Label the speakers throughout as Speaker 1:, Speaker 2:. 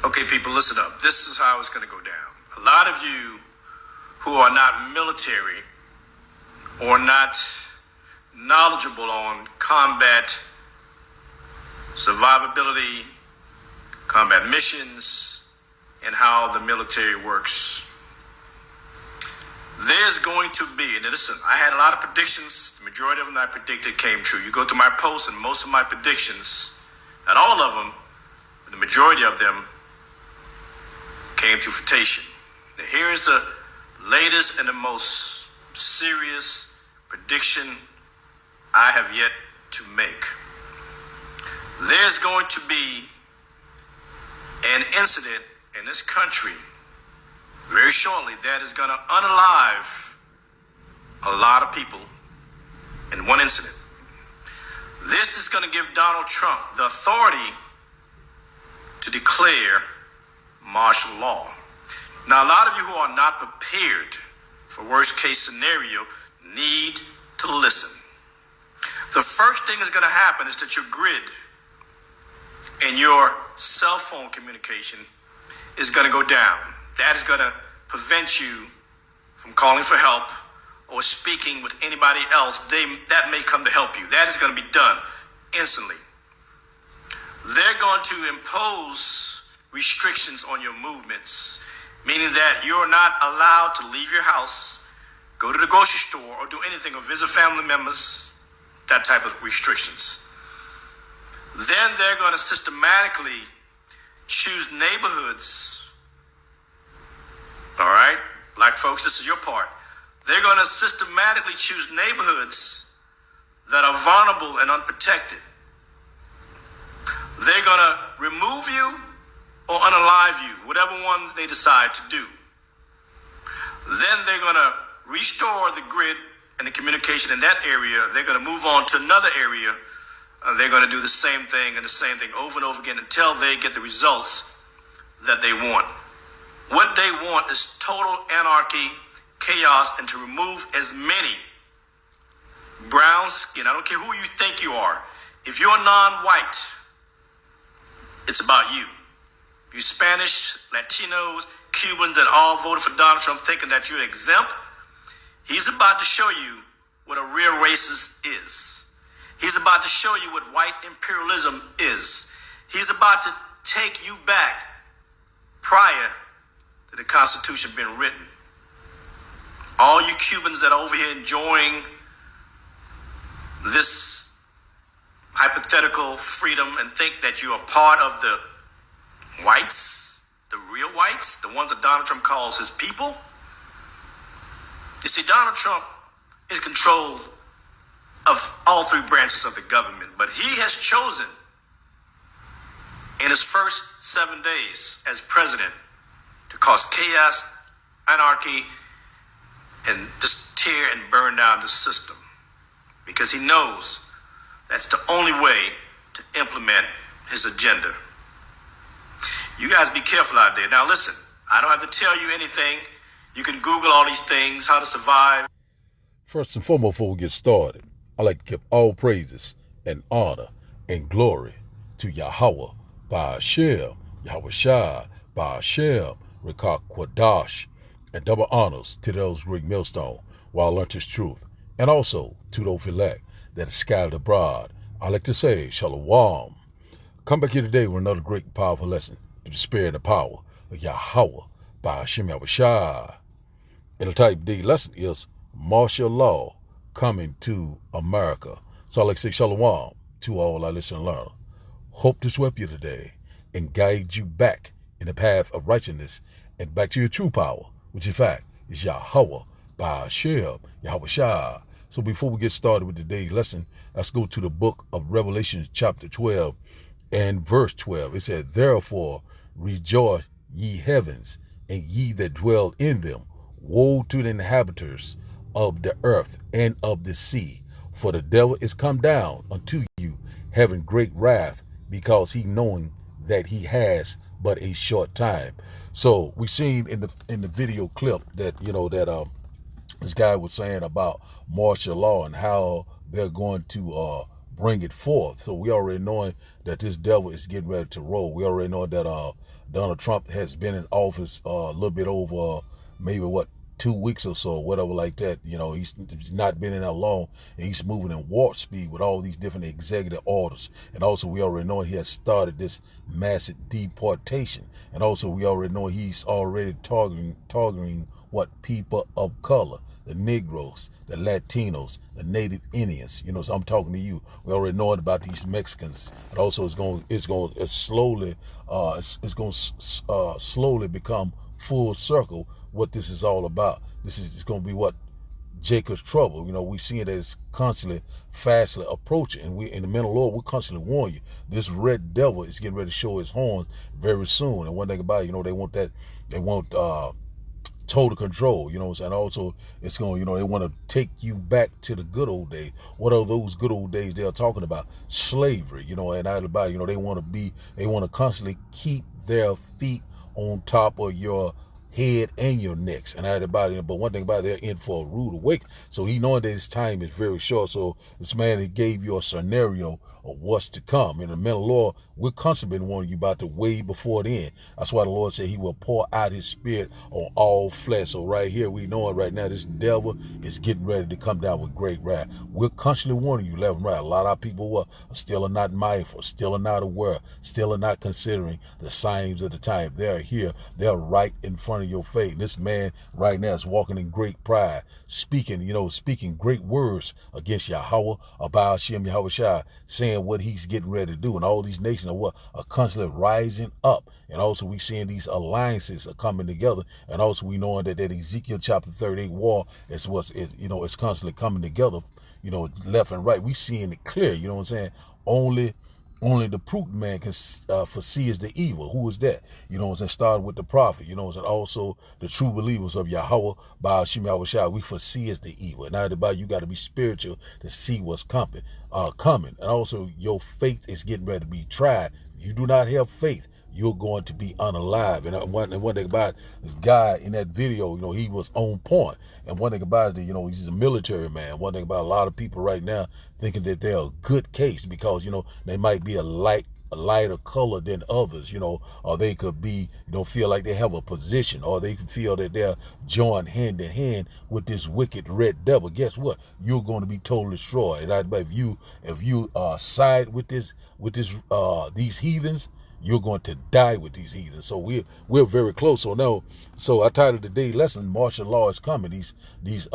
Speaker 1: Okay, people, listen up. This is how it's going to go down. A lot of you who are not military or not knowledgeable on combat survivability, combat missions, and how the military works. There's going to be, and listen, I had a lot of predictions. The majority of them I predicted came true. You go to my posts and most of my predictions, not all of them, but the majority of them came to fruition. Now here's the latest and the most serious prediction I have yet to make. There's going to be an incident in this country very shortly that is going to unalive a lot of people in one incident. This is going to give Donald Trump the authority to declare martial law. Now, a lot of you who are not prepared for worst case scenario need to listen. The first thing that's going to happen is that your grid and your cell phone communication is going to go down. That is going to prevent you from calling for help or speaking with anybody else that may come to help you. That is going to be done instantly. They're going to impose restrictions on your movements, meaning that you're not allowed to leave your house, go to the grocery store, or do anything, or visit family members, that type of restrictions. Then they're going to systematically choose neighborhoods. All right, black folks, this is your part. They're going to systematically choose neighborhoods that are vulnerable and unprotected. They're going to remove you or unalive you, whatever one they decide to do. Then they're going to restore the grid and the communication in that area. They're going to move on to another area. They're going to do the same thing and the same thing over and over again until they get the results that they want. What they want is total anarchy, chaos, and to remove as many brown skin. I don't care who you think you are. If you're non-white, it's about you. You Spanish, Latinos, Cubans that all voted for Donald Trump thinking that you're exempt, he's about to show you what a real racist is. He's about to show you what white imperialism is. He's about to take you back prior to the Constitution being written. All you Cubans that are over here enjoying this hypothetical freedom and think that you are part of the whites, the real whites, the ones that Donald Trump calls his people. You see, Donald Trump is controlled of all three branches of the government, but he has chosen in his first 7 days as president to cause chaos, anarchy, and just tear and burn down the system, because he knows that's the only way to implement his agenda. You guys be careful out there. Now listen, I don't have to tell you anything. You can Google all these things, how to survive.
Speaker 2: First and foremost, before we get started, I'd like to give all praises and honor and glory to Yahweh, Ba'ashem, Yahweh Shai, Ba'ashem, Rekah Kwadash, and double honors to those great millstone while I learned his truth, and also to those elect that is scattered abroad. I like to say, Shalom. Come back here today with another great and powerful lesson to the spirit and the power of Yahweh, Ba'ashem, Yahweh Shai. And the type D lesson is martial law coming to America. So I like to say Shalom to all our listeners and learners. Hope to sweep you today and guide you back in the path of righteousness and back to your true power, which in fact is Yahweh, Ba'ashem, Yahweh Shai. So before we get started with today's lesson, let's go to the book of Revelation chapter 12 and verse 12. It said, therefore rejoice ye heavens, and ye that dwell in them. Woe to the inhabitants of the earth and of the sea, for the devil is come down unto you, having great wrath, because he knowing that he has but a short time. So we seen in the video clip that this guy was saying about martial law and how they're going to bring it forth. So we already knowing that this devil is getting ready to roll. We already know that Donald Trump has been in office a little bit over maybe 2 weeks or so, whatever like that. He's not been in that long, and he's moving in warp speed with all these different executive orders. And also we already know he has started this massive deportation. And also we already know he's already targeting what people of color, the Negroes, the Latinos, the Native Indians. So I'm talking to you. We already know about these Mexicans, and also it's going to slowly become full circle what this is all about. This is going to be what Jacob's trouble. We see that it's constantly, fastly approaching, and we in the mental Lord, we constantly warn you. This red devil is getting ready to show his horns very soon. And one thing about it, they want total control, and also it's going, they want to take you back to the good old days. What are those good old days they're talking about? Slavery, and out about, they want to constantly keep their feet on top of your head and your necks, and everybody. But one thing about it, they're in for a rude awakening. So he knowing that his time is very short. So this man, he gave you a scenario of what's to come. In the mental law, we're constantly been warning you about the way before the end. That's why the Lord said he will pour out his spirit on all flesh. So right here, we know it right now, this devil is getting ready to come down with great wrath. We're constantly warning you left and right. A lot of people are still not mindful, still not aware, still not considering the signs of the time. They're here. They're right in front of your face. And this man right now is walking in great pride, speaking great words against Yahweh, Abba Shem Yahweh Shai, saying what he's getting ready to do. And all these nations are constantly rising up. And also we seeing these alliances are coming together. And also we knowing that Ezekiel chapter 38 war is it's constantly coming together, left and right. We seeing it clear, you know what I'm saying? Only the prudent man can foresee is the evil. Who is that? Started with the prophet, also the true believers of Yahweh, Baal Shem Yahweh Shai, we foresee is the evil. And now about you got to be spiritual to see what's coming. And also your faith is getting ready to be tried. You do not have faith, you're going to be unalive. And one thing about this guy in that video, he was on point. And one thing about it, he's a military man. One thing about a lot of people right now thinking that they're a good case because, they might be a lighter color than others, or they could be, feel like they have a position, or they can feel that they're joined hand in hand with this wicked red devil. Guess what? You're going to be totally destroyed. If you side with these heathens, you're going to die with these heathens. So we're very close. So I titled today's lesson, martial law is coming. These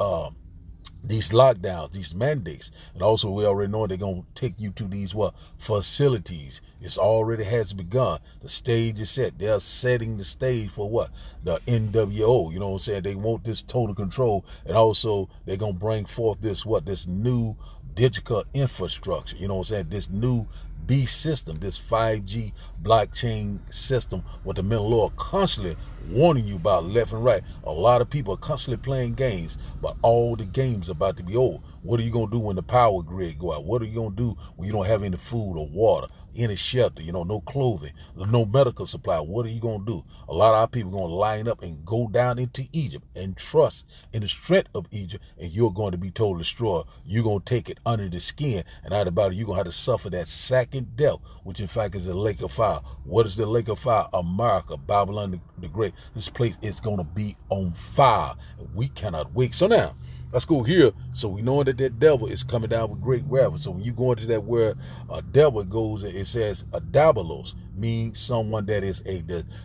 Speaker 2: lockdowns, these mandates, and also we already know they're going to take you to these facilities. It's already has begun. The stage is set. They're setting the stage for the NWO. You know what I'm saying? They want this total control, and also they're going to bring forth this new digital infrastructure. You know what I'm saying? This new B system, this 5G blockchain system, what the mental law constantly warning you about left and right. A lot of people are constantly playing games, but all the games are about to be over. What are you going to do when the power grid go out? What are you going to do when you don't have any food or water, any shelter, no clothing, no medical supply? What are you going to do? A lot of our people are going to line up and go down into Egypt and trust in the strength of Egypt, and you're going to be totally destroyed. You're going to take it under the skin, and out about it, you're going to have to suffer that second death, which in fact is the lake of fire. What is the lake of fire? America, Babylon the Great. This place is going to be on fire, and we cannot wait. So now, let's go here. So we know that devil is coming down with great wrath. So when you go into that where a devil goes, it says a diabolos, means someone that is a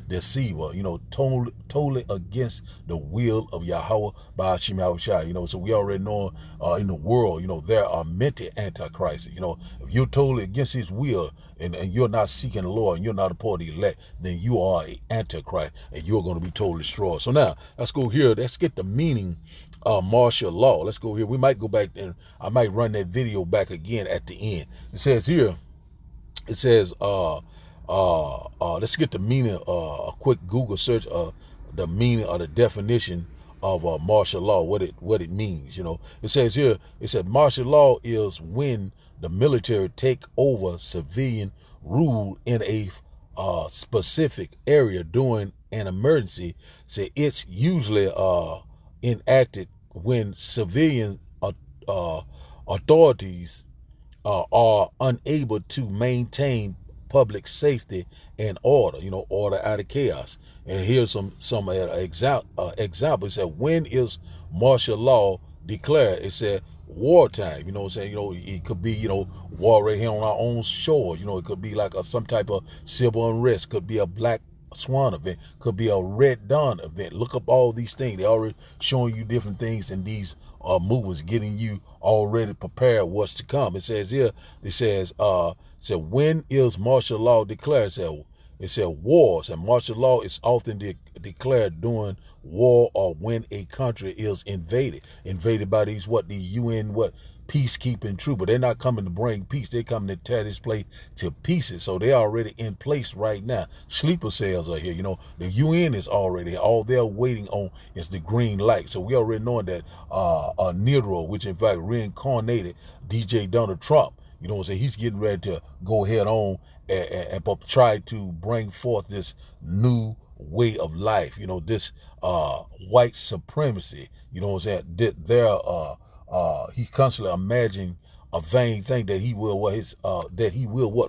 Speaker 2: deceiver, totally against the will of Yahweh, Baal Shem Yahweh Shai. So we already know in the world, there are many antichrists. If you're totally against his will and you're not seeking the Lord and you're not a part of the elect, then you are an antichrist and you're going to be totally destroyed. So now let's go here. Let's get the meaning of martial law. Let's go here. We might go back and I might run that video back again at the end. It says here, let's get the meaning, a quick Google search of the meaning or the definition of martial law, what it means. It says here, it said martial law is when the military take over civilian rule in a specific area during an emergency. So it's usually enacted when civilian authorities are unable to maintain public safety and order, order out of chaos. And here's some examples. It said, when is martial law declared? It said wartime. It could be, war right here on our own shore. It could be like some type of civil unrest. Could be a Black Swan event. Could be a Red Dawn event. Look up all these things. They're already showing you different things in these movies, getting you already prepared what's to come. It says here, when is martial law declared? It said wars, and martial law is often declared during war or when a country is invaded by the UN peacekeeping troop. But they're not coming to bring peace. They're coming to tear this place to pieces. So they're already in place right now. Sleeper cells are here. The UN is already here. All they're waiting on is the green light. So we already know that Nero, which in fact reincarnated DJ Donald Trump, he's getting ready to go head on and try to bring forth this new way of life, this white supremacy, he constantly imagining a vain thing that he will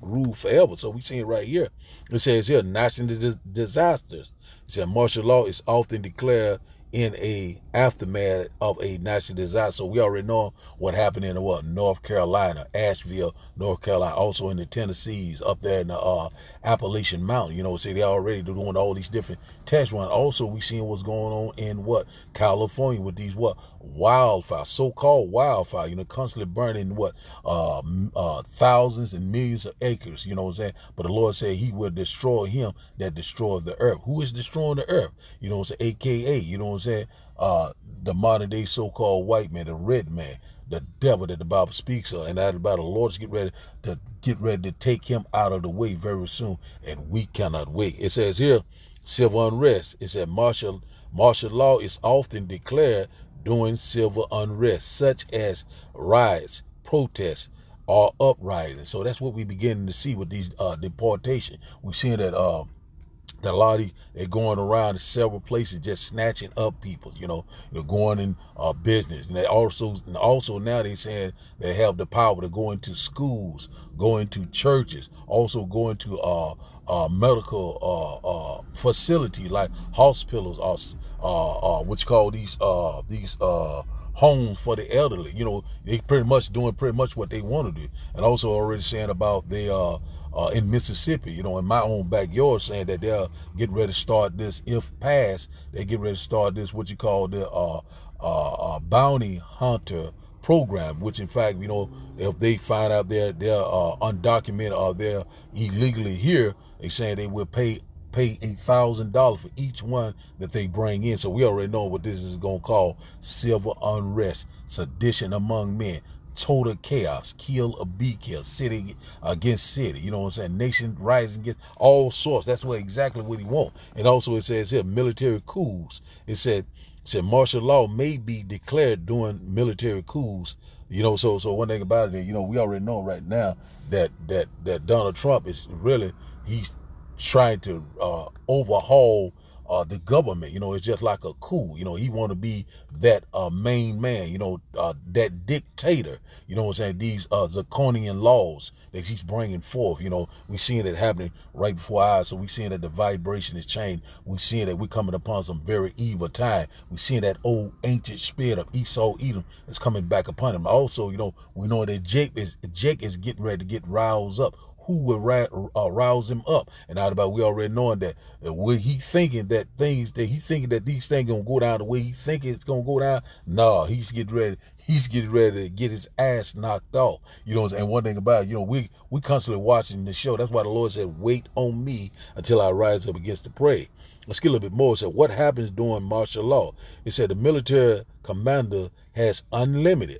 Speaker 2: rule forever. So we see it right here. It says here, national disasters. It said martial law is often declared in a aftermath of a national disaster. So we already know what happened in North Carolina, Asheville, North Carolina, also in the Tennessees, up there in the Appalachian Mountain. See, they're already doing all these different test runs. Also, we seeing what's going on in California with these wildfires, so-called wildfire, constantly burning thousands and millions of acres, But the Lord said he will destroy him that destroyed the earth. Who is destroying the earth? AKA, the modern day so-called white man, the red man, the devil that the Bible speaks of, and that about the Lord's get ready to take him out of the way very soon, and we cannot wait. It says here, civil unrest. It said martial law is often declared during civil unrest, such as riots, protests, or uprisings. So that's what we beginning to see with these deportation. We're seeing that a lot of they're going around in several places just snatching up people, going in business. And they also now they're saying they have the power to go into schools, go into churches, also go into medical facility like hospitals, what you call these homes for the elderly. They pretty much doing what they want to do. And also already saying about in Mississippi, in my own backyard, saying that they're getting ready to start this, if passed, they get ready to start this, what you call the bounty hunter program, which in fact, if they find out they're undocumented or they're illegally here, they saying they will pay $1,000 for each one that they bring in. So we already know what this is going to call civil unrest, sedition among men, total chaos, kill or be killed, city against city, nation rising against all sorts. That's exactly what he wants. And also it says here, military coups. It said martial law may be declared during military coups. So one thing about it, we already know right now that Donald Trump is really, he's trying to overhaul the government. It's just like a coup. He want to be that main man, that dictator, these draconian laws that he's bringing forth. We seeing it happening right before our eyes. So we seeing that the vibration is changed. We seeing that we're coming upon some very evil time. We seeing that old ancient spirit of Esau Edom is coming back upon him. Also, we know that Jake is getting ready to get roused up. Who will rouse him up? And out about we already knowing that when he thinking that these things gonna go down the way he think it's gonna go down. No, he's getting ready to get his ass knocked off. And one thing about it, we constantly watching the show. That's why the Lord said, "Wait on me until I rise up against the prey." Let's get a little bit more. It said, what happens during martial law? It said the military commander has unlimited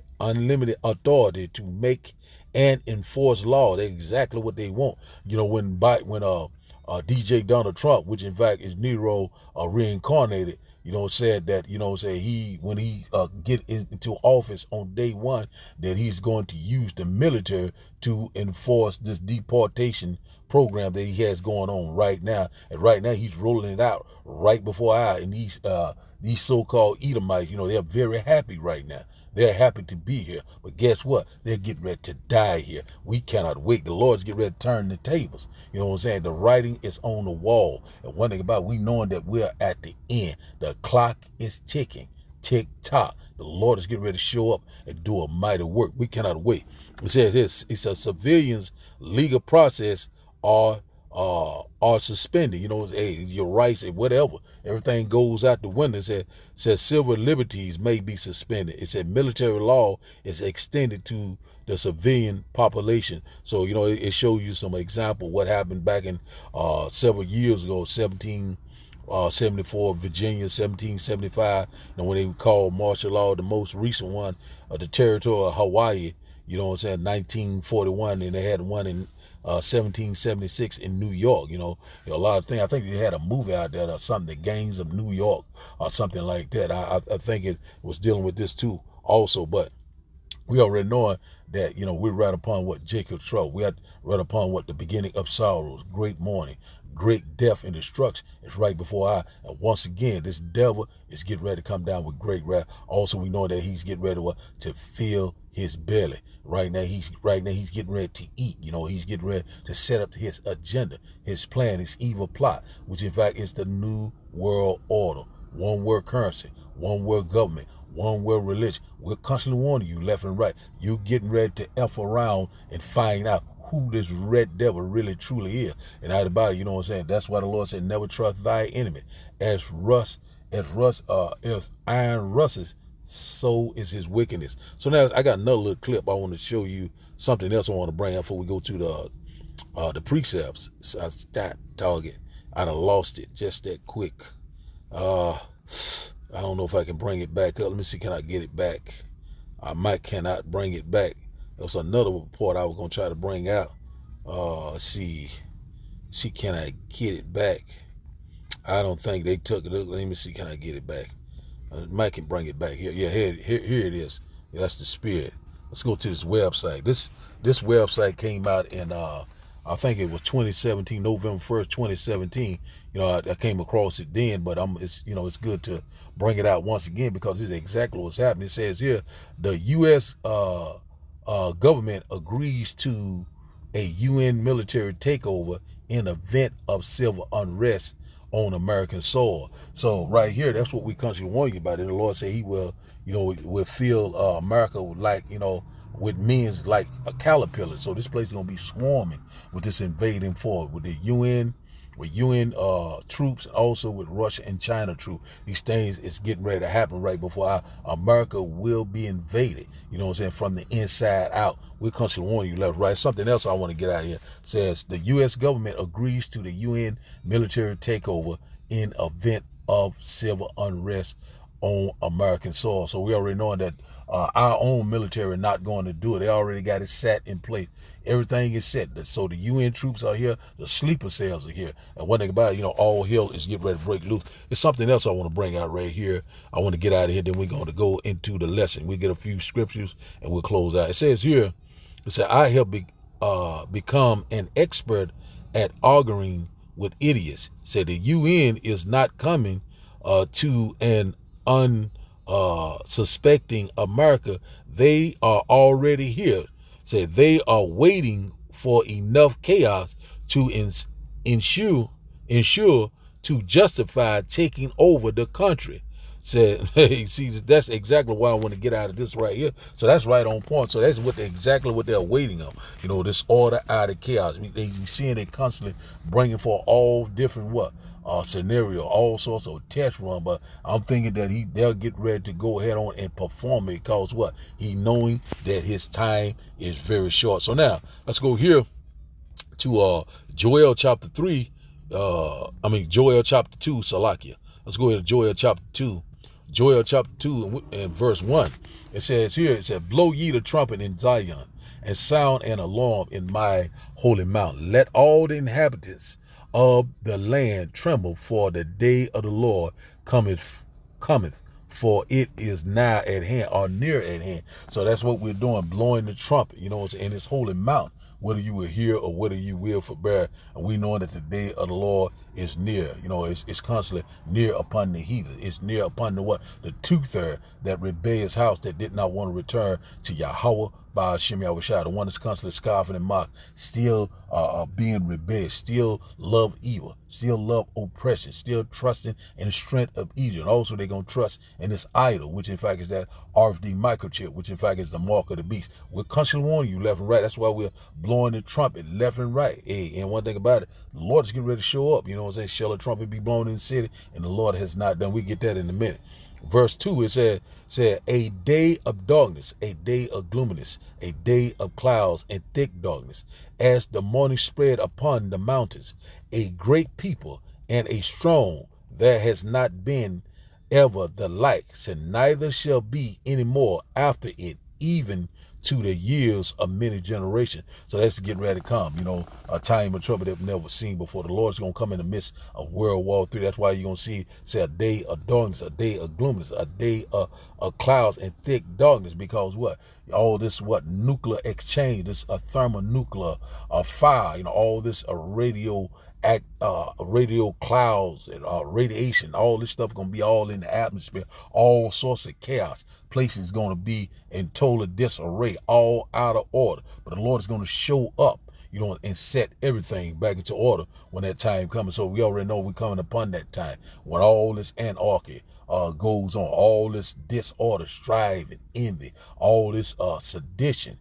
Speaker 2: authority to make and enforce law. That's exactly what they want. When DJ Donald Trump, which in fact is Nero reincarnated, said that, when he get into office on day one, that he's going to use the military to enforce this deportation program that he has going on right now. And right now he's rolling it out right before our eyes. And these so-called Edomites, they're very happy right now. They're happy to be here. But guess what? They're getting ready to die here. We cannot wait. The Lord's getting ready to turn the tables. You know what I'm saying? The writing is on the wall. And one thing about it, we knowing that we're at the end. The clock is ticking. Tick tock. The Lord is getting ready to show up and do a mighty work. We cannot wait. It says this, it's a civilian's legal process are suspended. Hey, your rights and whatever, everything goes out the window. It says civil liberties may be suspended. It said military law is extended to the civilian population. So it shows you some example what happened back in several years ago, 74 Virginia, 1775, and when they called martial law, the most recent one, the territory of Hawaii, 1941, and they had one in 1776 in New York. A lot of things. I think they had a movie out there or something, The Gangs of New York or something like that. I think it was dealing with this too also, but we already know that, we're right upon what Jacob's trouble. We are right upon what the beginning of sorrows, great mourning, great death and destruction is right before our eyes. And once again, this devil is getting ready to come down with great wrath. Also, we know that he's getting ready to fill his belly. Right now he's getting ready to eat. He's getting ready to set up his agenda, his plan, his evil plot, which in fact is the new world order. One world currency, one world government, one world religion. We're constantly warning you left and right. You're getting ready to F around and find out who this red devil really truly is. And out about it, that's why the Lord said, never trust thy enemy. As iron rusteth, so is his wickedness. So now I got another little clip. I want to show you something else I want to bring up before we go to the precepts. So that target, I done lost it just that quick. I don't know if I can bring it back up. Let me see, can I get it back? I cannot bring it back. There was another report I was going to try to bring out. See, can I get it back? I don't think they took it. Let me see, can I get it back? Mike can bring it back here. Yeah, here it is. Yeah, that's the spirit. Let's go to this website. This website came out in I think it was 2017, November 1st, 2017. I came across it then, but it's good to bring it out once again because this is exactly what's happening. It says here, the U.S. Government agrees to a UN military takeover in event of civil unrest on American soil. So right here, that's what we constantly warn you about. And the Lord said he will, will fill America like, with men like a caterpillar. So this place is going to be swarming with this invading force, with the UN, troops, and also with Russia and China troops. These things is getting ready to happen right before America will be invaded. From the inside out. We're constantly warning you left, right. Something else I want to get out here says the U.S. government agrees to the UN military takeover in event of civil unrest on American soil. So we already know that our own military not going to do it. They already got it set in place. Everything is set. So the UN troops are here. The sleeper cells are here. And one thing about it, all hell is getting ready to break loose. It's something else I want to bring out right here. I want to get out of here. Then we're going to go into the lesson. We get a few scriptures and we'll close out. It says here, I have become an expert at arguing with idiots. Said the UN is not coming to an unsuspecting America. They are already here. Say they are waiting for enough chaos to ensure to justify taking over the country. Said, hey, see, that's exactly what I want to get out of this right here. So that's right on point. So that's exactly what they're waiting on. This order out of chaos. They seeing it constantly bringing for all different scenario, all sorts of test run. But I'm thinking that they'll get ready to go ahead on and perform it because he knowing that his time is very short. So now let's go here to Joel chapter 3. Joel chapter 2, Salakia. Let's go ahead to Joel chapter 2. Joel chapter 2 and verse 1. It says here, blow ye the trumpet in Zion and sound an alarm in my holy mountain. Let all the inhabitants of the land tremble, for the day of the Lord cometh cometh, for it is now at hand or near at hand. So that's what we're doing, blowing the trumpet, in this holy mount, whether you will hear or whether you will forbear. And we know that the day of the Lord is near. It's constantly near upon the heathen. It's near upon the what? The two-third, that rebellious house that did not want to return to Yahweh by Hashem Yahushua, the one that's constantly scoffing and mock, still being rebellious, still love evil, still love oppression, still trusting in the strength of Egypt. And also they're going to trust in this idol, which in fact is that RFD microchip, which in fact is the mark of the beast. We're constantly warning you left and right. That's why we're blowing the trumpet left and right. Hey, and one thing about it, the Lord is getting ready to show up. Shall a trumpet be blown in the city? And the Lord has not done. We get that in a minute. Verse 2, it said, a day of darkness, a day of gloominess, a day of clouds and thick darkness, as the morning spread upon the mountains, a great people and a strong, there has not been ever the like, and neither shall be any more after it, even to the years of many generations. So that's getting ready to come, a time of trouble that we've never seen before. The Lord's going to come in the midst of World War III. That's why you're going to say a day of darkness, a day of gloominess, a day of clouds and thick darkness, because what? All this nuclear exchange, this thermonuclear fire, all this radio clouds and radiation, all this stuff going to be all in the atmosphere, all sorts of chaos. Places going to be in total disarray, all out of order. But the Lord is going to show up, and set everything back into order when that time comes. So we already know we're coming upon that time when all this anarchy goes on, all this disorder, strife, and envy, all this sedition,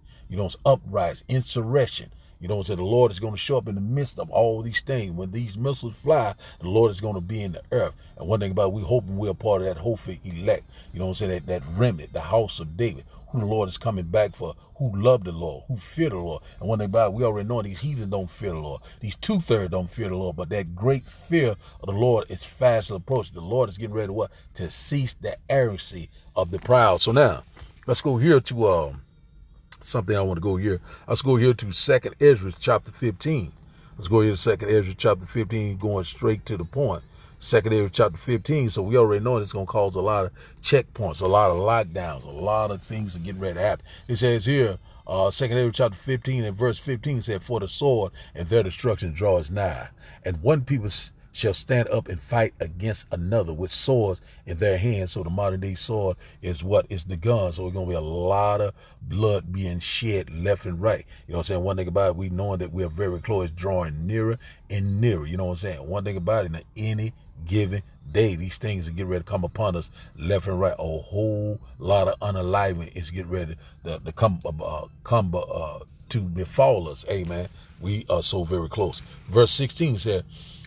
Speaker 2: uprising, insurrection. The Lord is going to show up in the midst of all these things. When these missiles fly, the Lord is going to be in the earth. And one thing about it, we're hoping we're a part of that hopeful elect. That remnant, the house of David, who the Lord is coming back for, who love the Lord, who fear the Lord. And one thing about it, we already know these heathens don't fear the Lord. These two-thirds don't fear the Lord. But that great fear of the Lord is fast approaching. The Lord is getting ready to what? To cease the arrogancy of the proud. So now, let's go here to something I want to go here. Let's go here to 2nd Ezra chapter 15. Let's go here to 2nd Ezra chapter 15, going straight to the point. 2nd Ezra chapter 15. So we already know it's going to cause a lot of checkpoints, a lot of lockdowns, a lot of things are getting ready to happen. It says here, 2nd Ezra chapter 15 and verse 15 said, for the sword and their destruction draws nigh, and one people shall stand up and fight against another with swords in their hands. So the modern day sword is what? Is the gun. So it's going to be a lot of blood being shed left and right. One thing about it, we knowing that we are very close, drawing nearer and nearer. One thing about it, in any given day, these things are getting ready to come upon us left and right. A whole lot of unaliving is getting ready to come to befall us. Amen. We are so very close. Verse 16 said,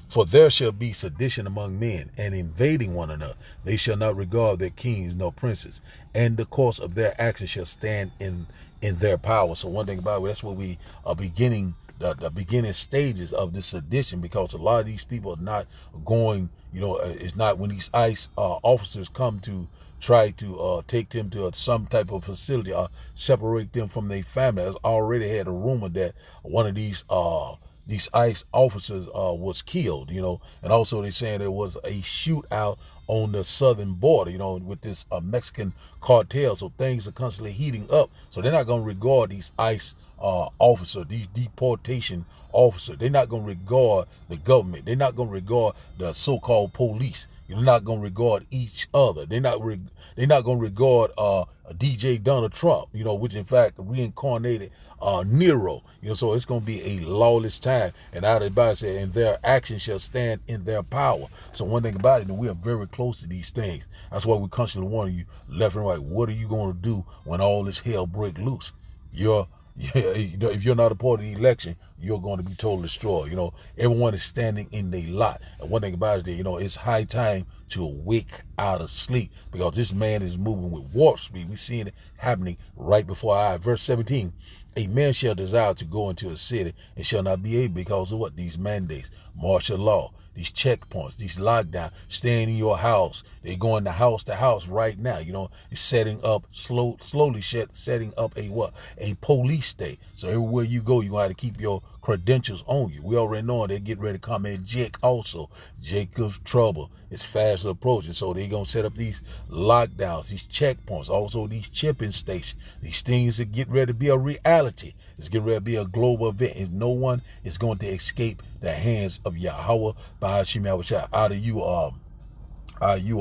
Speaker 2: for there shall be sedition among men, and invading one another. They shall not regard their kings nor princes, and the course of their actions shall stand in their power. So one thing about it, that's what we are beginning, the beginning stages of this sedition, because a lot of these people are not going, it's not when these ICE officers come to try to take them to some type of facility or separate them from their family. I've already had a rumor that one of these ICE officers was killed, and also they're saying there was a shootout on the southern border, with this Mexican cartel. So things are constantly heating up. So they're not going to regard these ICE officers, these deportation officers. They're not going to regard the government. They're not going to regard the so-called police. You're not going to regard each other. They're not going to regard DJ Donald Trump, which in fact reincarnated Nero. So it's going to be a lawless time. And out of the Bible said, and their actions shall stand in their power. So one thing about it, we are very close to these things. That's why we constantly warning you left and right. What are you going to do when all this hell break loose? If you're not a part of the election, you're going to be totally destroyed. Everyone is standing in their lot. And one thing about it, it's high time to wake out of sleep, because this man is moving with warp speed. We're seeing it happening right before our eyes. Verse 17, a man shall desire to go into a city and shall not be able because of what? These mandates, martial law, these checkpoints, these lockdowns, staying in your house. They're going to house right now. It's setting up, slowly setting up a what? A police state. So everywhere you go, you're going to have to keep your credentials on you. We already know they're getting ready to come in Jake also. Jacob's trouble is fast approaching. So they're going to set up these lockdowns, these checkpoints, also these chipping stations. These things are getting ready to be a reality. It's getting ready to be a global event. And no one is going to escape the hands of Yahweh Ba'ashim Yahushua. Are you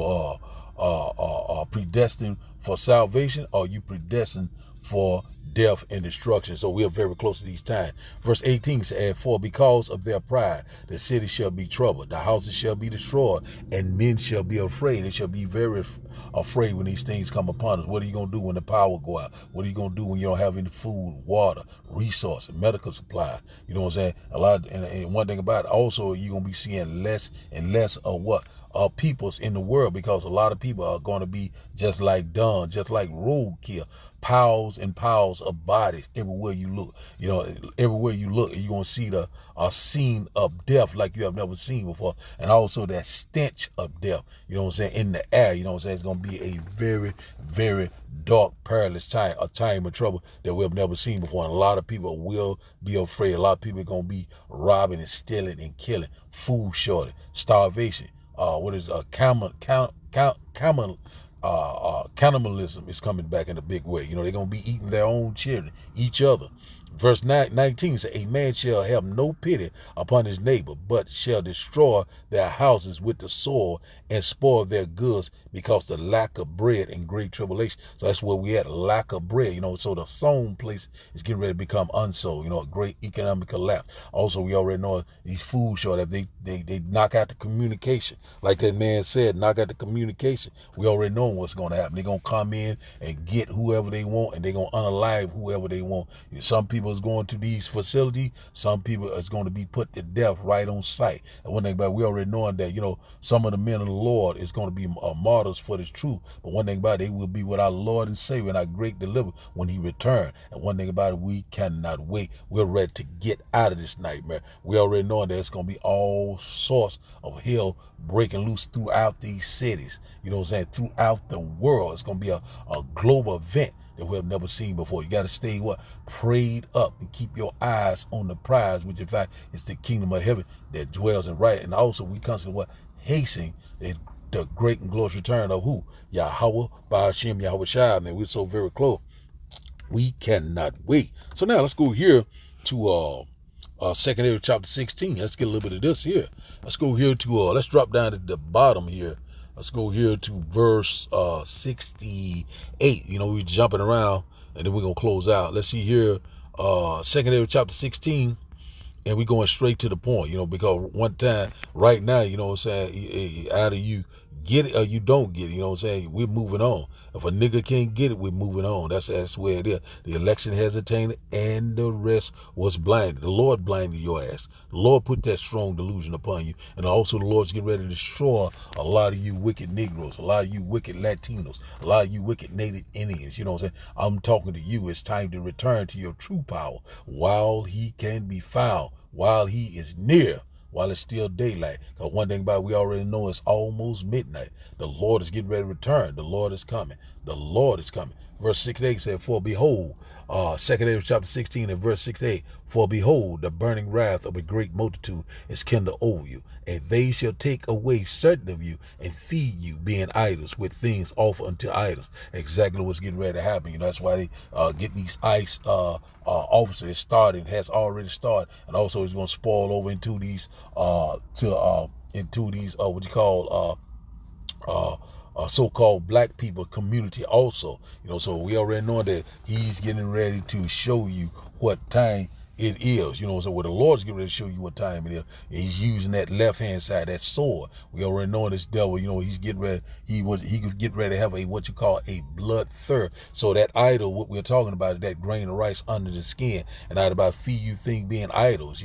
Speaker 2: predestined for salvation, or are you predestined for death and destruction? So we are very close to these times. Verse 18 says, for because of their pride, the city shall be troubled, the houses shall be destroyed, and men shall be afraid. They shall be very afraid when these things come upon us. What are you going to do when the power go out? What are you going to do when you don't have any food, water, resources, medical supply? You know what I'm saying? And one thing about it, also, you're going to be seeing less and less of what? Peoples in the world, because a lot of people are going to be just like done, just like roadkill, piles and piles of bodies everywhere you look. Everywhere you look, you're going to see the scene of death like you have never seen before, and also that stench of death, you know what I'm saying, in the air. You know what I'm saying? It's going to be a very, very dark, perilous time, a time of trouble that we have never seen before. And a lot of people will be afraid. A lot of people are going to be robbing and stealing and killing, food shortage, starvation. Cannibalism is coming back in a big way. They're going to be eating their own children, each other. Verse 19 says, a man shall have no pity upon his neighbor, but shall destroy their houses with the sword and spoil their goods because the lack of bread and great tribulation. So that's where we at, lack of bread. So the sown place is getting ready to become unsold. A great economic collapse. Also, we already know these food shortages, they knock out the communication. Like that man said, knock out the communication. We already know what's going to happen. They're going to come in and get whoever they want, and they're going to unalive whoever they want. Some people is going to these facilities. Some people is going to be put to death right on sight. And one thing about it, we already knowing that, some of the men of the Lord is going to be martyrs for this truth. But one thing about it, they will be with our Lord and Savior and our great deliverer when he returns. And one thing about it, we cannot wait. We're ready to get out of this nightmare. We already knowing that it's going to be all sorts of hell breaking loose throughout these cities. You know what I'm saying? Throughout the world. It's going to be a global event that we have never seen before. You got to stay prayed up and keep your eyes on the prize, which in fact is the kingdom of heaven that dwells in right. And also we consider hastening the great and glorious return of who? Yahweh Ba'ashim Yahushua. Man, we're so very close. We cannot wait. So now let's go here to 2nd Ezra chapter 16. Let's get a little bit of this here. Let's go here to let's drop down to the bottom here. Let's go here to verse 68. We're jumping around, and then we're going to close out. Let's see here, 2nd Ezra chapter 16, and we're going straight to the point, because one time, right now, you know what I'm saying, either you get it or you don't get it, you know what I'm saying? We're moving on. If a nigga can't get it, we're moving on. That's where it is. The election has attained, and the rest was blinded. The Lord blinded your ass. The Lord put that strong delusion upon you. And also the Lord's getting ready to destroy a lot of you wicked Negroes, a lot of you wicked Latinos, a lot of you wicked Native Indians. You know what I'm saying? I'm talking to you. It's time to return to your true power while he can be found, while he is near, while it's still daylight. Because one thing about it, we already know it's almost midnight. The Lord is getting ready to return. The Lord is coming. The Lord is coming. Verse 6-8 said, for behold, 2nd Ezra chapter 16 and verse 6-8, for behold, the burning wrath of a great multitude is kindled over you, and they shall take away certain of you and feed you, being idols, with things offered unto idols. Exactly what's getting ready to happen. That's why they get these ICE officers started, has already started, and also it's going to spoil over into these so-called black people community also. So we already know that he's getting ready to show you what time it is. So where the Lord's getting ready to show you what time it is. He's using that left-hand side, that sword. We already know this devil, he's getting ready, he could get ready to have a blood thirst. So that idol, what we're talking about, is that grain of rice under the skin, and not about feed you thing being idols,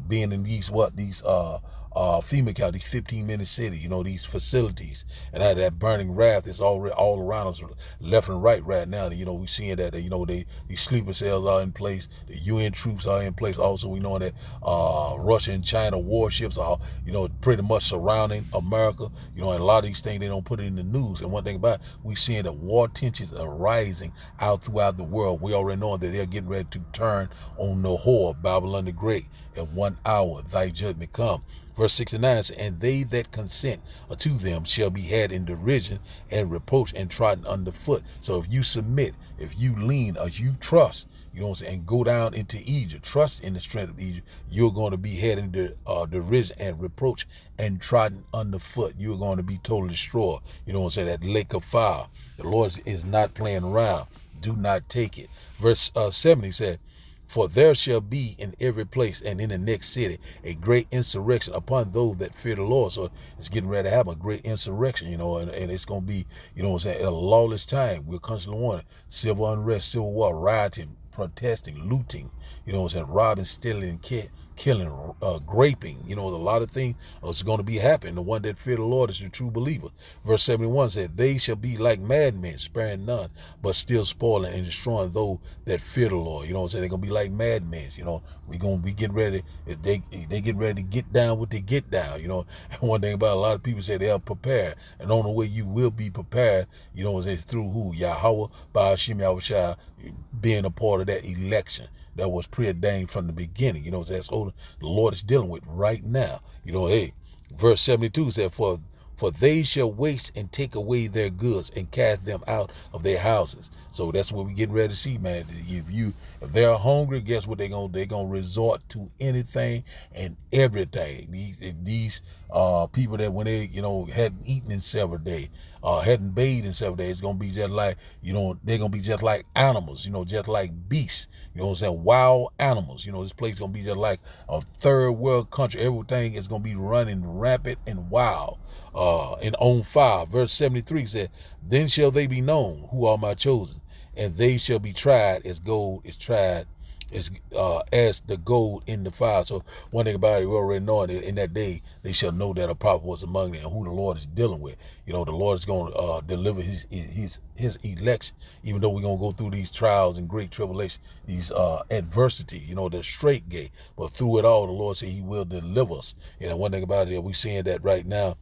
Speaker 2: being in these FEMA count, these 15-minute city, these facilities, and that burning wrath is already all around us, left and right now. We seeing that, these sleeper cells are in place, the UN troops are in place. Also, we know that Russia and China warships are, pretty much surrounding America. And a lot of these things, they don't put it in the news. And one thing about it, we seeing that war tensions are rising out throughout the world. We already know that they're getting ready to turn on the whore, Babylon the Great. In 1 hour, thy judgment come. Verse 69 says, and they that consent to them shall be had in derision and reproach and trodden underfoot. So if you submit, if you lean, or you trust, and go down into Egypt, trust in the strength of Egypt, you're going to be had in derision and reproach and trodden underfoot. You're going to be totally destroyed. That lake of fire. The Lord is not playing around. Do not take it. Verse 70 said, for there shall be in every place and in the next city a great insurrection upon those that fear the Lord. So it's getting ready to happen, a great insurrection, and it's going to be, a lawless time. We're constantly warning, civil unrest, civil war, rioting, protesting, looting, robbing, stealing, and killing, graping, a lot of things is going to be happening. The one that fear the Lord is the true believer. Verse 71 said, they shall be like madmen, sparing none, but still spoiling and destroying those that fear the Lord. They're going to be like madmen. We're going to be getting ready. They get ready to get down what they get down. And one thing about a lot of people say they are prepared. And the only way you will be prepared, is through who? Yahweh, Ba'ashim Yahushua, being a part of that election that was preordained from the beginning. That's what the Lord is dealing with right now. Verse 72 said, for they shall waste and take away their goods and cast them out of their houses. So that's what we're getting ready to see, man. If they're hungry, guess what they're gonna resort to anything and everything. These people that when they hadn't eaten in several days, hadn't bathed in 7 days, it's gonna be just like, they're gonna be just like animals, just like beasts, wild animals. This place is gonna be just like a third world country. Everything is gonna be running rapid and wild, and on fire. Verse 73 said, then shall they be known who are my chosen, and they shall be tried as gold is tried, as the gold in the fire. So one thing about it, we already know that in that day they shall know that a prophet was among them and who the Lord is dealing with. The Lord is going to deliver his election, even though we're going to go through these trials and great tribulation, these adversity, the straight gate. But through it all, the Lord said he will deliver us. One thing about it, we're seeing that right now,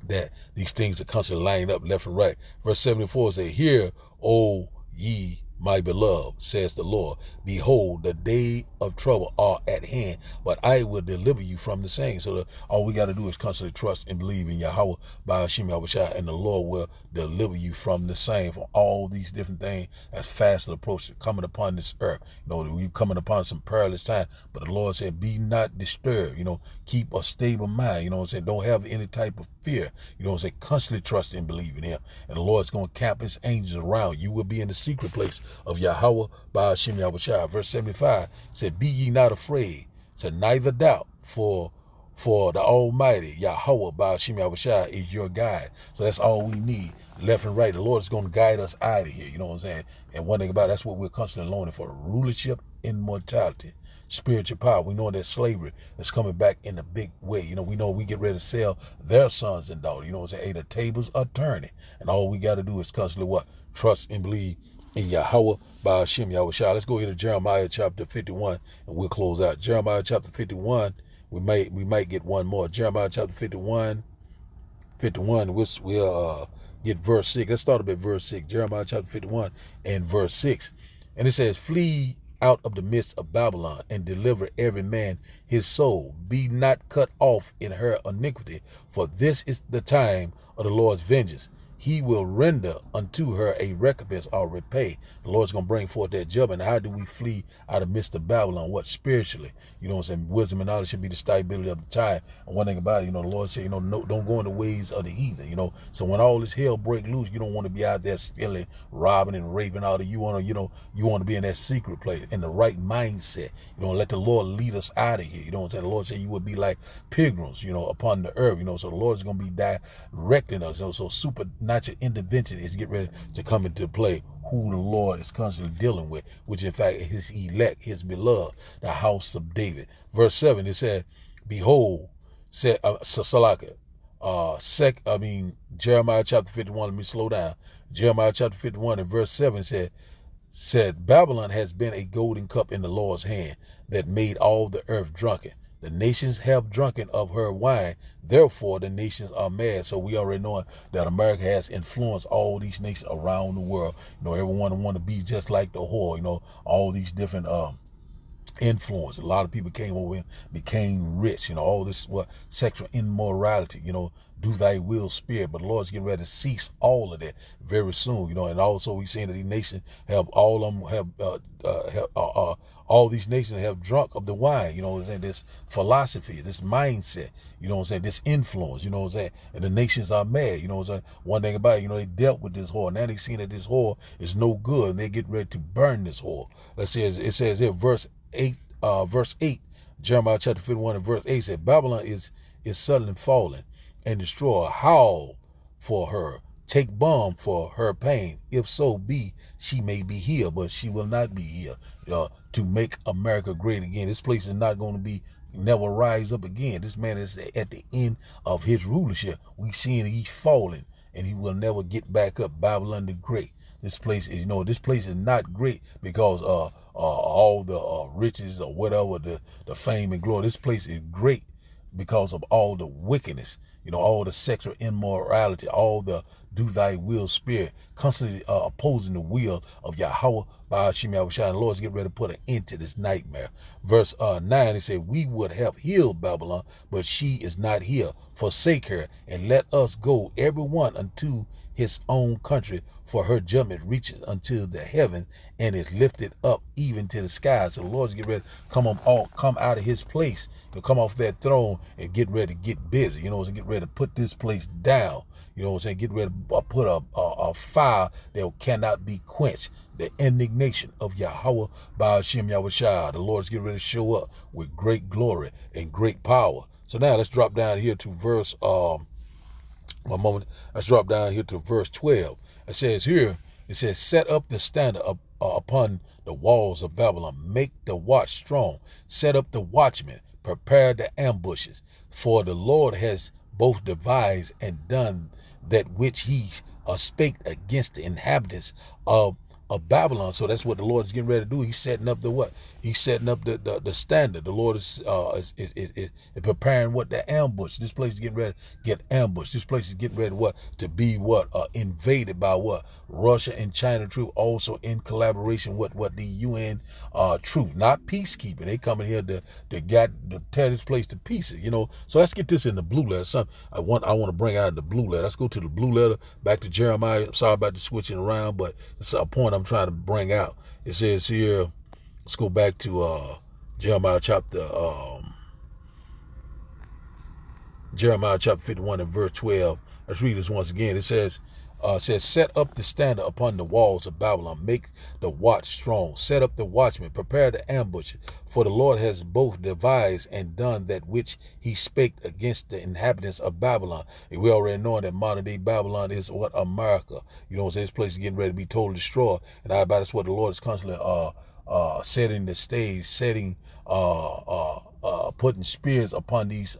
Speaker 2: that these things are constantly lining up left and right. Verse 74 says, hear, O ye my beloved, says the Lord, behold, the day of trouble are at hand, but I will deliver you from the same. So all we got to do is constantly trust and believe in Yahweh, Ba'ashim Yahushua, and the Lord will deliver you from the same, from all these different things that's fastly approaching, coming upon this earth. We're coming upon some perilous time, but the Lord said, be not disturbed, keep a stable mind, don't have any type of fear, constantly trust and believe in him. And the Lord's going to camp his angels around. You will be in the secret place of Yahweh, Ba'ashim Yahushua. Verse 75 said, be ye not afraid, to neither doubt, for the Almighty, Yahweh, Ba'ashim Yahushua, is your guide. So that's all we need, left and right. The Lord is going to guide us out of here, And one thing about it, that's what we're constantly longing for, rulership, immortality, spiritual power. We know that slavery is coming back in a big way. We know we get ready to sell their sons and daughters. Hey, the tables are turning. And all we got to do is constantly what? Trust and believe in Yahweh, Ba'ashim Yahushua. Let's go here to Jeremiah chapter 51 and we'll close out. Jeremiah chapter 51, we might get one more. Jeremiah chapter 51, we'll get verse 6. Let's start at verse 6. Jeremiah chapter 51 and verse 6. And it says, flee out of the midst of Babylon and deliver every man his soul. Be not cut off in her iniquity, for this is the time of the Lord's vengeance. He will render unto her a recompense or repay. The Lord's going to bring forth that judgment. How do we flee out of the midst of Babylon? What? Spiritually. Wisdom and knowledge should be the stability of the time. And one thing about it, the Lord said, no, don't go in the ways of the heathen, So when all this hell break loose, you don't want to be out there stealing, robbing, and raping all that. You want to be in that secret place, in the right mindset. Let the Lord lead us out of here. The Lord said you would be like pilgrims, upon the earth, So the Lord's going to be directing us, so supernatural intervention is getting ready to come into play, who the Lord is constantly dealing with, which in fact is his elect, his beloved, the house of David. Verse 7, it said, behold, said, Salaka, Jeremiah chapter 51, let me slow down. Jeremiah chapter 51 and verse 7 said, Babylon has been a golden cup in the Lord's hand that made all the earth drunken. The nations have drunken of her wine. Therefore, the nations are mad. So we already know that America has influenced all these nations around the world. Everyone want to be just like the whore. All these different influence. A lot of people came over and became rich. All this sexual immorality. Do thy will spirit. But the Lord's getting ready to cease all of that very soon. And also we seeing that these nations have all of them all these nations have drunk of the wine. This philosophy, this mindset. This influence. And the nations are mad. One thing about it, they dealt with this whore. Now they seen that this whore is no good, and they're getting ready to burn this whore. It says here, verse 8, Jeremiah chapter 51 and verse 8 said, Babylon is suddenly falling and destroy. Howl for her, take balm for her pain. If so be, she may be here, but she will not be here to make America great again. This place is not going to never rise up again. This man is at the end of his rulership. We seeing he's falling, and he will never get back up. Babylon the Great. This place is, this place is not great because all the riches or whatever, the fame and glory. This place is great because of all the wickedness, all the sexual immorality, all the do thy will spirit, constantly opposing the will of Yahweh by Hashem Yahushua. And the Lord's getting ready to put an end to this nightmare. Verse 9, it said, we would have healed Babylon, but she is not here. Forsake her and let us go, everyone unto his own country, for her judgment reaches unto the heaven and is lifted up even to the sky. So the Lord's getting ready to come out of his place, come off that throne and get ready to get busy, get ready to put this place down. Get ready to put a fire that cannot be quenched. The indignation of Yahweh by Hashem Yahushua. The Lord's getting ready to show up with great glory and great power. So now let's drop down here to verse Let's drop down here to verse 12. It says, set up the standard upon the walls of Babylon. Make the watch strong. Set up the watchmen. Prepare the ambushes. For the Lord has both devised and done that which he spake against the inhabitants of Babylon. So that's what the Lord is getting ready to do. He's setting up the what? He's setting up the standard. The Lord is preparing the ambush. This place is getting ready to get ambushed. This place is getting ready to be invaded by Russia and China troops, also in collaboration with the UN troops, not peacekeeping. They coming here to tear this place to pieces. So let's get this in the blue letter. Something I want to bring out in the blue letter. Let's go to the blue letter. Back to Jeremiah. I'm sorry about the switching around, but it's a point I'm trying to bring out. It says here, let's go back to Jeremiah chapter 51 and verse 12. Let's read this once again. It says, set up the standard upon the walls of Babylon. Make the watch strong. Set up the watchmen. Prepare the ambush. For the Lord has both devised and done that which he spake against the inhabitants of Babylon. And we already know that modern day Babylon is America. This place is getting ready to be totally destroyed. And that's what the Lord is constantly setting the stage, putting spears upon these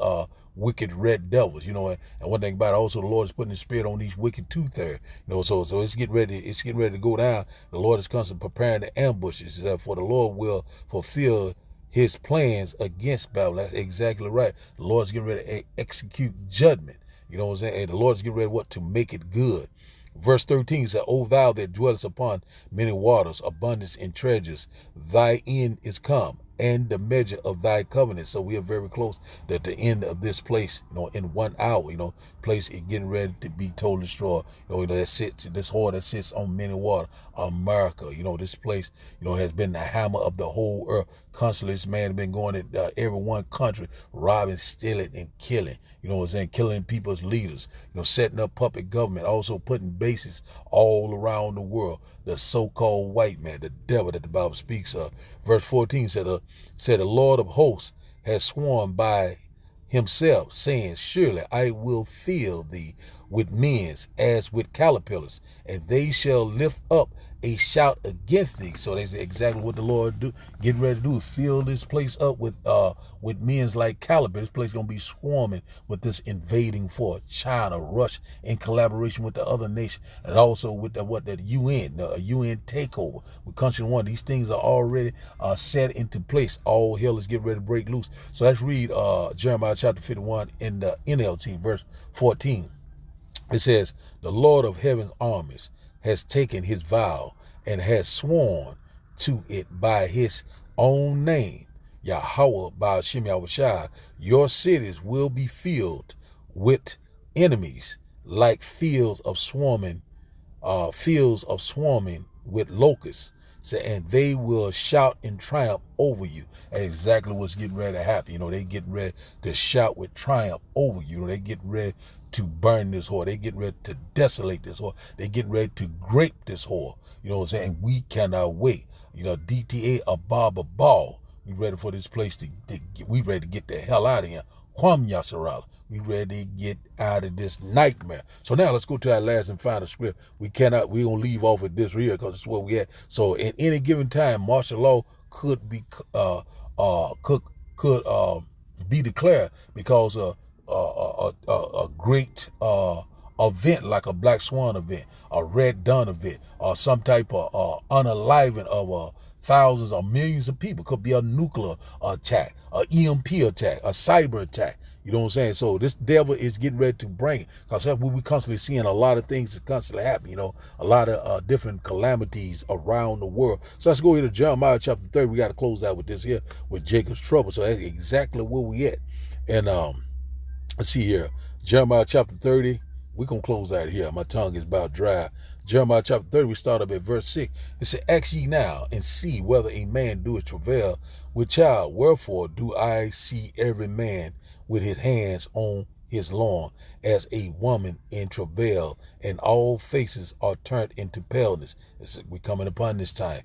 Speaker 2: wicked red devils, and one thing about it, also the Lord is putting his spirit on these wicked two-third, so it's getting ready to go down. The Lord is constantly preparing the ambushes, for the Lord will fulfill his plans against Babylon. That's exactly right. The Lord's getting ready to execute judgment, and the Lord's getting ready to make it good. Verse 13 says, O thou that dwellest upon many waters, abundance in treasures, thy end is come, and the measure of thy covenant. So we are very close at the end of this place, in 1 hour, place is getting ready to be totally destroyed. This whore that sits on many water, America, this place, has been the hammer of the whole earth. Constantly, this man has been going in every one country, robbing, stealing, and killing, killing people's leaders, setting up puppet government, also putting bases all around the world. The so-called white man, the devil that the Bible speaks of. Verse 14 said, the Lord of hosts has sworn by himself, saying, surely I will fill thee with men as with caterpillars, and they shall lift up a shout against thee. So that's exactly what the Lord getting ready to do. Fill this place up with men's like caliber. This place gonna be swarming with this invading force. China, Russia, in collaboration with the other nations, and also with the UN, the UN takeover with country one. These things are already set into place. All hell is getting ready to break loose. So let's read Jeremiah chapter 51 in the NLT, verse 14. It says, the Lord of heaven's armies has taken his vow and has sworn to it by his own name, Yahweh Ba'ashem Yahushua. Your cities will be filled with enemies like fields of swarming with locusts. So, and they will shout in triumph over you. That's exactly what's getting ready to happen. They getting ready to shout with triumph over you. They getting ready to burn this whore. They getting ready to desolate this whore. They getting ready to grape this whore. You know what I'm saying? We cannot wait. DTA Ababa Ball. We ready for this place we ready to get the hell out of here. Kwam Yasharala. We ready to get out of this nightmare. So now let's go to our last and final script. We gonna leave off at this here because it's where we at. So at any given time, martial law could be be declared because a great event like a Black Swan event, a Red Dawn event, or some type of unaliving of thousands or millions of people. Could be a nuclear attack, an EMP attack, a cyber attack. You know what I'm saying? So this devil is getting ready to bring it. Because we constantly seeing a lot of things that constantly happen, a lot of different calamities around the world. So let's go here to Jeremiah chapter 30. We got to close out with this here, with Jacob's trouble. So that's exactly where we at. And let's see here. Jeremiah chapter 30. We're going to close out here. My tongue is about dry. Jeremiah chapter 30, we start up at verse 6. It said, ask ye now and see whether a man doeth travail with child. Wherefore do I see every man with his hands on his loin as a woman in travail, and all faces are turned into paleness. We're coming upon this time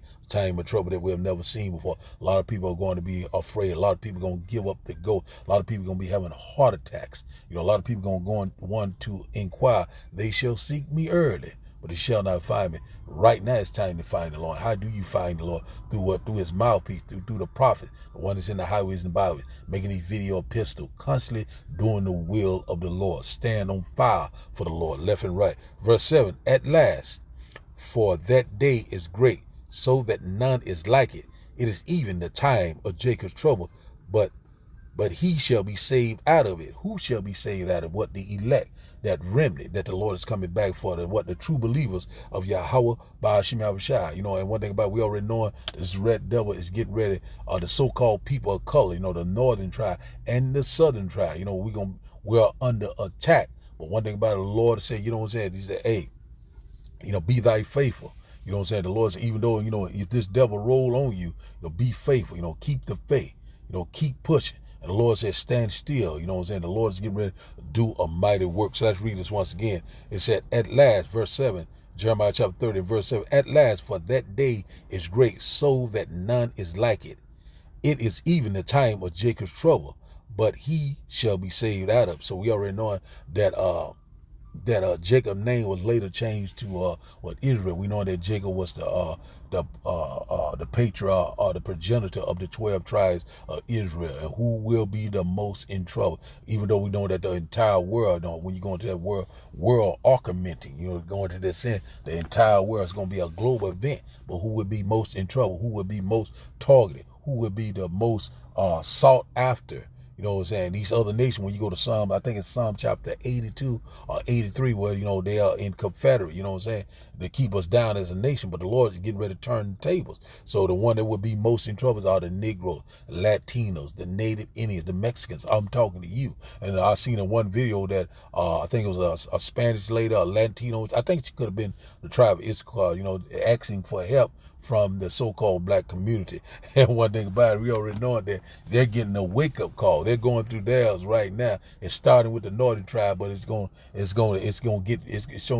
Speaker 2: of trouble that we have never seen before. A lot of people are going to be afraid. A lot of people are going to give up the ghost. A lot of people are going to be having heart attacks. A lot of people are going to want to inquire. They shall seek me early, but they shall not find me. Right now it's time to find the Lord. How do you find the Lord? Through what? Through his mouthpiece, through the prophet, the one that's in the highways and byways, making these video epistles, constantly doing the will of the Lord. Stand on fire for the Lord, left and right. Verse 7, at last, for that day is great, so that none is like it. It is even the time of Jacob's trouble, but he shall be saved out of it. Who shall be saved out of what? The elect, that remnant that the Lord is coming back for, the true believers of Yahweh Ba'ashem Yahushua. And one thing about it, we already know this red devil is getting ready, the so-called people of color, the northern tribe and the southern tribe. We're under attack. But one thing about it, the Lord said, he said, hey, be thy faithful. You know what I'm saying? The Lord said, even though, if this devil roll on you, be faithful, keep the faith, keep pushing. And the Lord said, stand still. You know what I'm saying? The Lord is getting ready to do a mighty work. So let's read this once again. It said, at last, verse 7, Jeremiah chapter 30, verse 7, at last, for that day is great, so that none is like it. It is even the time of Jacob's trouble, but he shall be saved out of. So we already know that Jacob's name was later changed to Israel. We know that Jacob was the patriarch or the progenitor of the 12 tribes of Israel, and who will be the most in trouble. Even though we know that the entire world, when you go into that world augmenting, going to that sense, the entire world is going to be a global event. But who would be most in trouble? Who would be most targeted? Who would be the most sought after? You know what I'm saying? These other nations, when you go to Psalm, I think it's Psalm chapter 82 or 83, where, they are in Confederate, you know what I'm saying? They keep us down as a nation, but the Lord is getting ready to turn the tables. So the one that would be most in trouble are the Negroes, Latinos, the Native Indians, the Mexicans. I'm talking to you. And I seen in one video that I think it was a Spanish lady, a Latino. I think she could have been the tribe of Issachar, asking for help from the so-called black community. And one thing about it, we already know that they're getting a wake-up call. They're going through theirs right now. It's starting with the northern tribe, but it's showing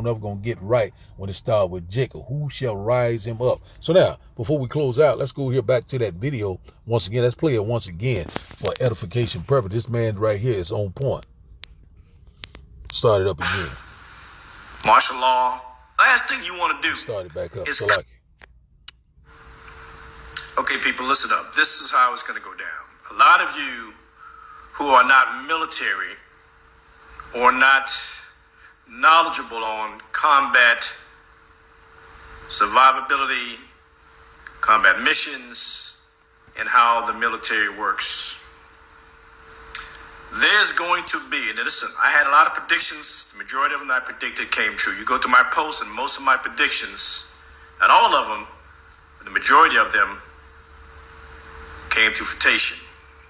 Speaker 2: up going to get right when it starts with Jacob. Who shall rise him up? So now, before we close out, let's go here back to that video once again. Let's play it once again for edification purpose. This man right here is on point. Start it up again.
Speaker 1: Martial law. Last thing you want to do
Speaker 2: Start it back up.
Speaker 1: is
Speaker 2: So like it.
Speaker 1: Okay, people, listen up. This is how it's going to go down. A lot of you who are not military or not knowledgeable on combat survivability, combat missions, and how the military works. There's going to be, and listen, I had a lot of predictions. The majority of them I predicted came true. You go to my posts and most of my predictions, not all of them, but the majority of them came to fruition.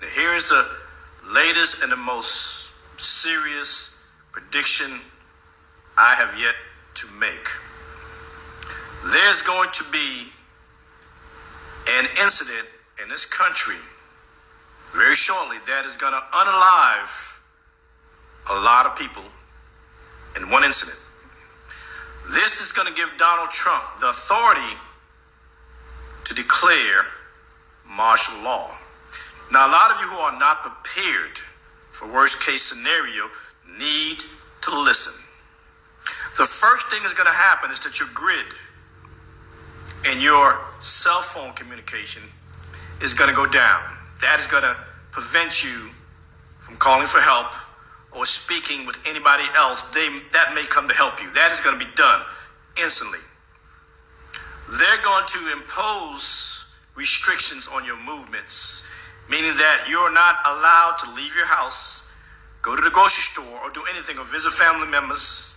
Speaker 1: Now here's the latest and the most serious prediction I have yet to make. There's going to be an incident in this country very shortly that is going to unalive a lot of people in one incident. This is going to give Donald Trump the authority to declare martial law. Now, a lot of you who are not prepared for worst case scenario need to listen. The first thing that's going to happen is that your grid and your cell phone communication is going to go down. That is going to prevent you from calling for help or speaking with anybody else that may come to help you. That is going to be done instantly. They're going to impose restrictions on your movements, meaning that you're not allowed to leave your house, go to the grocery store, or do anything, or visit family members,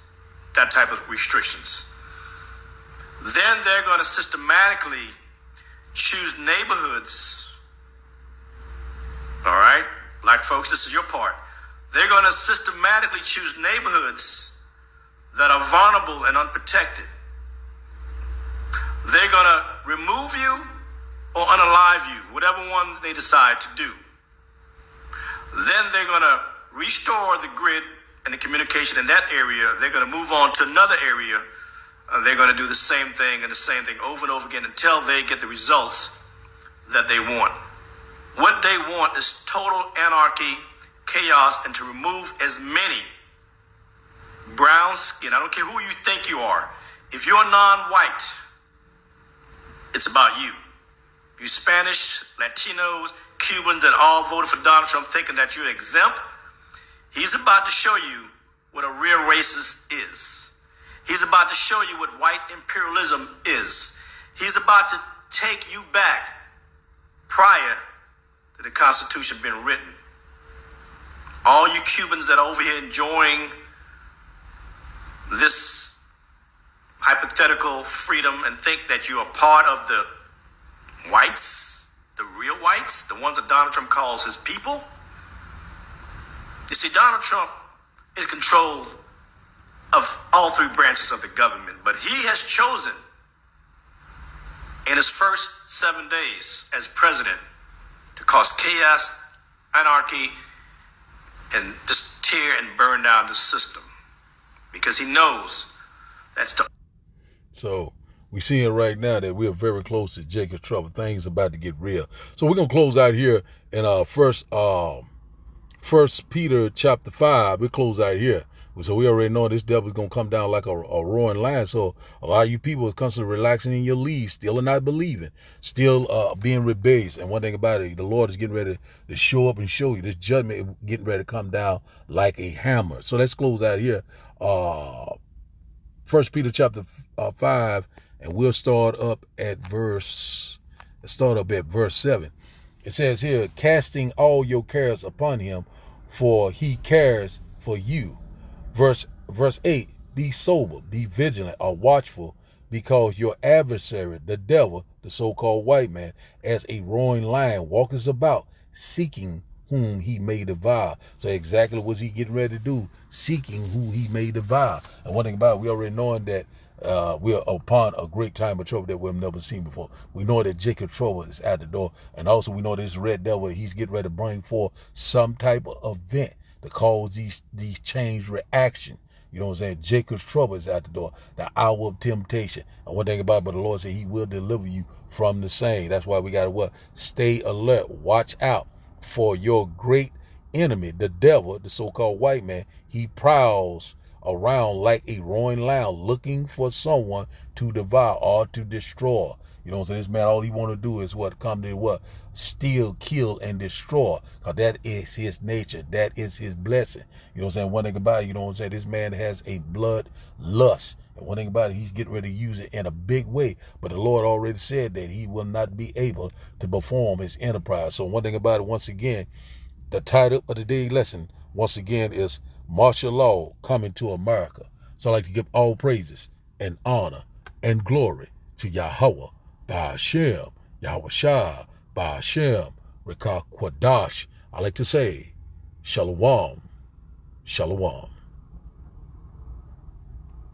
Speaker 1: that type of restrictions. Then they're going to systematically choose neighborhoods. All right, black folks, this is your part. They're going to systematically choose neighborhoods that are vulnerable and unprotected. They're going to remove you or unalive you, whatever one they decide to do. Then they're going to restore the grid and the communication in that area. They're going to move on to another area. They're going to do the same thing and the same thing over and over again until they get the results that they want. What they want is total anarchy, chaos, and to remove as many brown skin. I don't care who you think you are. If you're non-white, it's about you. You Spanish, Latinos, Cubans that all voted for Donald Trump thinking that you're exempt, he's about to show you what a real racist is. He's about to show you what white imperialism is. He's about to take you back prior to the Constitution being written. All you Cubans that are over here enjoying this hypothetical freedom and think that you are part of the whites, the real whites, the ones that Donald Trump calls his people. You see, Donald Trump is controlled of all three branches of the government, but he has chosen in his first 7 days as president to cause chaos, anarchy, and just tear and burn down the system because he knows that's the.
Speaker 2: So we see it right now that we're very close to Jacob trouble. Things about to get real. So we're gonna close out here in First Peter chapter 5. We close out here. So we already know this devil's gonna come down like a roaring lion. So a lot of you people are constantly relaxing in your leads, still not believing, still being rebellious. And one thing about it, the Lord is getting ready to show up and show you this judgment is getting ready to come down like a hammer. So let's close out here. First Peter chapter 5, and we'll start up at verse 7. It says here, casting all your cares upon him, for he cares for you. Verse 8, be sober, be vigilant, or watchful, because your adversary, the devil, the so-called white man, as a roaring lion, walketh about, seeking whom he may devour. So exactly what he getting ready to do, seeking who he may devour. And one thing about it, we already knowing that we are upon a great time of trouble that we've never seen before. We know that Jacob trouble is at the door. And also we know this red devil, he's getting ready to bring forth some type of event to cause these chain reaction. You know what I'm saying? Jacob's trouble is at the door, the hour of temptation. And one thing about it, but the Lord said he will deliver you from the same. That's why we got to stay alert, watch out for your great enemy, the devil, the so-called white man. He prowls around like a roaring lion, looking for someone to devour or to destroy. You know what I'm saying? This man, all he want to do is what? Come to what? Steal, kill, and destroy. Because that is his nature. That is his blessing. You know what I'm saying? One thing about it, you know what I'm saying? This man has a blood lust. And one thing about it, he's getting ready to use it in a big way. But the Lord already said that he will not be able to perform his enterprise. So one thing about it, once again, the title of the day lesson, once again, is Martial Law Coming to America. So I'd like to give all praises and honor and glory to Yahweh, Ba'ashem, Yahweh Shah, Ba'ashem, Rekah Kwadash. I like to say, Shalom, Shalom.